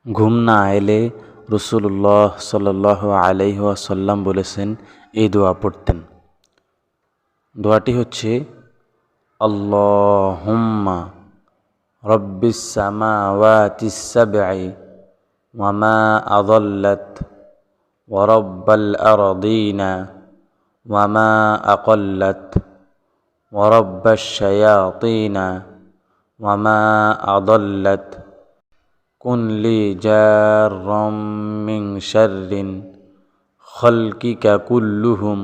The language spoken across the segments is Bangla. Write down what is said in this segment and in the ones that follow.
ঘুম না এলে রাসূলুল্লাহ সাল্লাল্লাহু আলাইহি ওয়াসাল্লাম বলেছেন এই দোয়া পড়তেন। দোয়াটি হচ্ছে আল্লাহুম্মা রব্বিস সামাওয়াতিস সাব'i ওয়া মা আযাল্লাত ওয়া রব্বাল আরদিনা ওয়া মা আকাল্লাত ওয়া রব্বাশ শায়াতিনা ওয়া মা আদাল্লাত কুন লি জাররাম মিন শাররিন খালকিকা কুল্লুহুম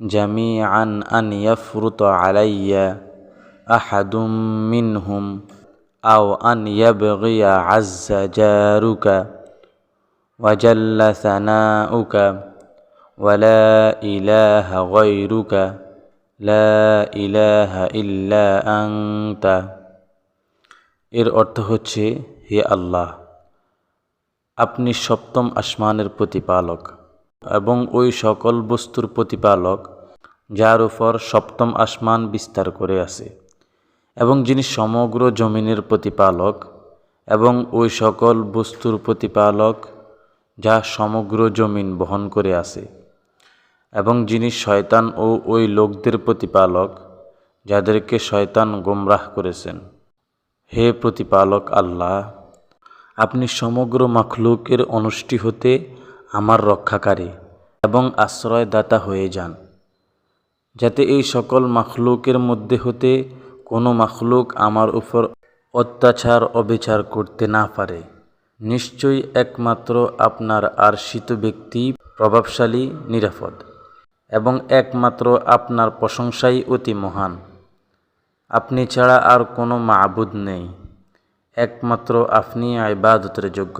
জামিআন আন ইয়াফরুত আলাইয়া আহাদুম মিনহুম আও আন ইয়াবগিয়া আজ্জা জারুকা ওয়া জাল্লা সানাউকা ওয়া লা ইলাহা গায়রুকা লা ইলাহা ইল্লা আনতা। এর অর্থ হচ্ছে, হে আল্লাহ, আপনি সপ্তম আসমানের প্রতিপালক এবং ওই সকল বস্তুর প্রতিপালক যার উপর সপ্তম আসমান বিস্তার করে আছে, এবং যিনি সমগ্র জমিনের প্রতিপালক এবং ওই সকল বস্তুর প্রতিপালক যা সমগ্র জমিন বহন করে আছে, এবং যিনি শয়তান ও ওই লোকদের প্রতিপালক যাদেরকে শয়তান গোমরাহ করেছেন। হে প্রতিপালক আল্লাহ, আপনি সমগ্র মাখলুকের অনষ্টি হতে আমার রক্ষাকারী এবং আশ্রয়দাতা হয়ে যান, যাতে এই সকল মাখলুকের মধ্যে হতে কোনো মাখলুক আমার উপর অত্যাচার অবিচার করতে না পারে। নিশ্চয়ই একমাত্র আপনার আরশিত ব্যক্তি প্রভাবশালী, নিরাপদ, এবং একমাত্র আপনার প্রশংসাই অতি মহান। আপনি ছাড়া আর কোনো মাবুদ নেই, একমাত্র আপনি ইবাদতের যোগ্য।